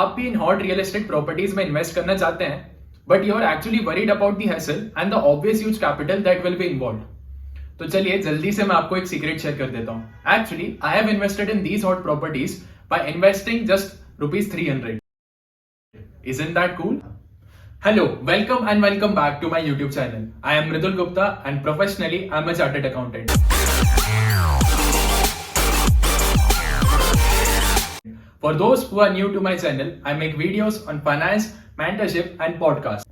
आप भी इन हॉट रियल एस्टेट प्रॉपर्टीज में इन्वेस्ट करना चाहते हैं but you are actually worried about the hassle and the obvious huge capital that will be involve. तो चलिए जल्दी से मैं आपको एक सीक्रेट शेयर कर देता हूं। Actually I have invested in these hot properties by investing just ₹300। Isn't that cool? Hello, welcome and welcome back to my YouTube channel. I am Mridul Gupta and professionally I'm a chartered accountant. For those who are new to my channel, I make videos on finance, mentorship and podcast.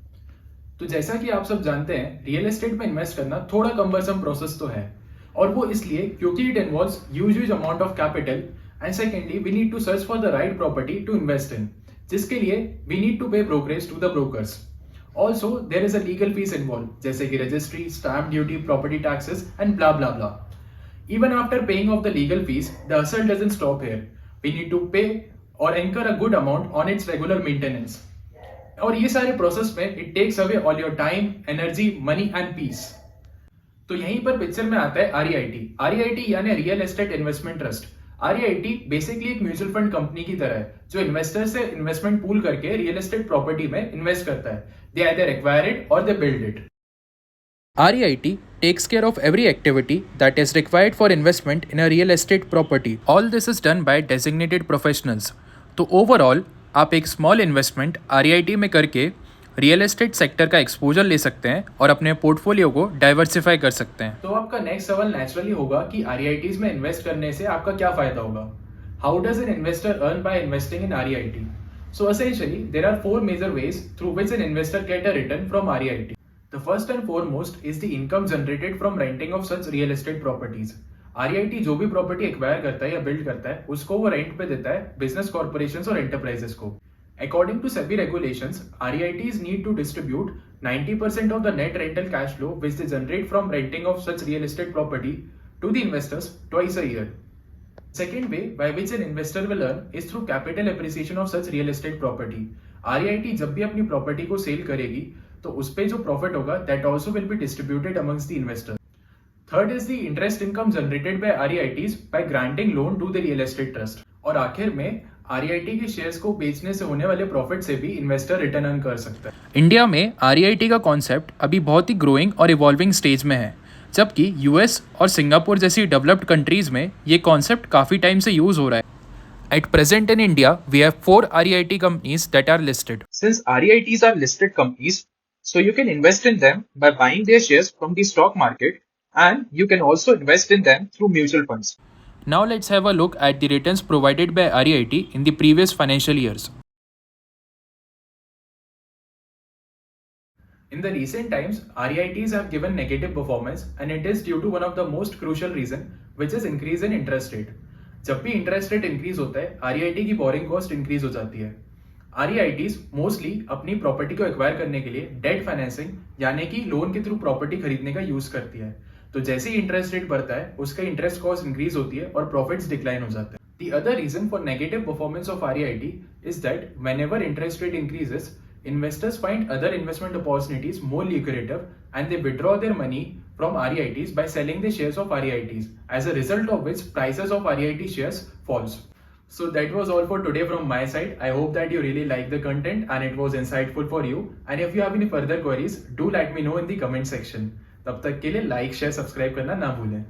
तो जैसा कि आप सब जानते हैं, real estate में invest करना थोड़ा कम्बरसम प्रोसेस तो है, और वो इसलिए क्योंकि it involves huge amount of capital and secondly we need to search for the right property to invest in, जिसके लिए we need to pay brokerage to the brokers. Also there is a legal fees involve, जैसे कि registry, stamp duty, property taxes and blah blah blah. Even after paying off the legal fees, the hustle doesn't stop here. We need to pay or incur a good amount on its regular maintenance. और ये सारे process में it takes away all your time, energy, money and peace. तो यहीं पर picture में आता है REIT। REIT यानी real estate investment trust. REIT basically एक म्यूचुअल फंड कंपनी की तरह है जो इन्वेस्टर से इन्वेस्टमेंट पूल करके रियल एस्टेट प्रॉपर्टी में इन्वेस्ट करता है। They either acquire it or they build it. REIT takes care of every activity that is required for investment in a real estate property. All this is done by designated professionals. तो overall आप एक small investment REIT में करके real estate sector का exposure ले सकते हैं और अपने पोर्टफोलियो को डाइवर्सिफाई कर सकते हैं। तो आपका नेक्स्ट सवाल नेचुरली होगा कि REITs में इन्वेस्ट करने से आपका क्या फायदा होगा? How does an investor earn by investing in REIT? So essentially there are four major ways through which an investor get a return from REIT. The first and foremost is the income generated from renting of such real estate properties. REIT जो भी property acquire करता है या build करता है उसको वो rent पे देता है बिजनेस कॉर्पोरेशंस और एंटरप्राइजेस को। According to SEBI regulations, REITs need to distribute 90% of the net rental cash flow which they generate from renting of such real estate property to the investors twice a year. Second way by which an investor will earn is through capital appreciation of such real estate property. REIT जब भी अपनी property को cell करेगी तो उस पे जो profit होगा that also will be distributed amongst the investors. Third is the interest income generated by REITs by granting loan to the real estate trust. और आखिर में REIT के शेयर्स को बेचने से होने वाले प्रॉफिट से भी इन्वेस्टर रिटर्न अर्न कर सकता है। इंडिया में REIT का कॉन्सेप्ट अभी बहुत ही ग्रोइंग और इवॉल्विंग स्टेज में है, जबकि US और सिंगापुर जैसी डेवलप्ड कंट्रीज में ये कॉन्सेप्ट काफ़ी टाइम से यूज हो रहा है। At present in India, we have 4 REIT companies that are listed. Since REITs are listed companies, so you can invest in them by buying their shares from the stock market, and you can also invest in them through mutual funds. Now let's have a look at the returns provided by REIT in the previous financial years. In the recent times, REITs have given negative performance and it is due to one of the most crucial reason, which is increase in interest rate. जब भी interest rate increase होता है REIT की borrowing cost increase हो जाती है। REITs mostly अपनी property को एक्वायर करने के लिए डेट फाइनेंसिंग यानी कि लोन के थ्रू प्रॉपर्टी खरीदने का यूज करती है। तो जैसे ही इंटरेस्ट रेट बढ़ता है उसका इंटरेस्ट कॉस्ट इंक्रीज होती है और प्रॉफिट्स डिक्लाइन हो जाते हैं। The other reason for negative performance of REIT is that whenever interest rate increases, investors find other investment opportunities more lucrative and they withdraw their money from REITs by selling the shares of REITs, as a result of which prices of REIT shares falls. So that was all for today from my side. I hope that you really like the content and it was insightful for you. And if you have any further queries, do let me know in the comment section. तब तक के लिए like, share, subscribe करना ना भूलें।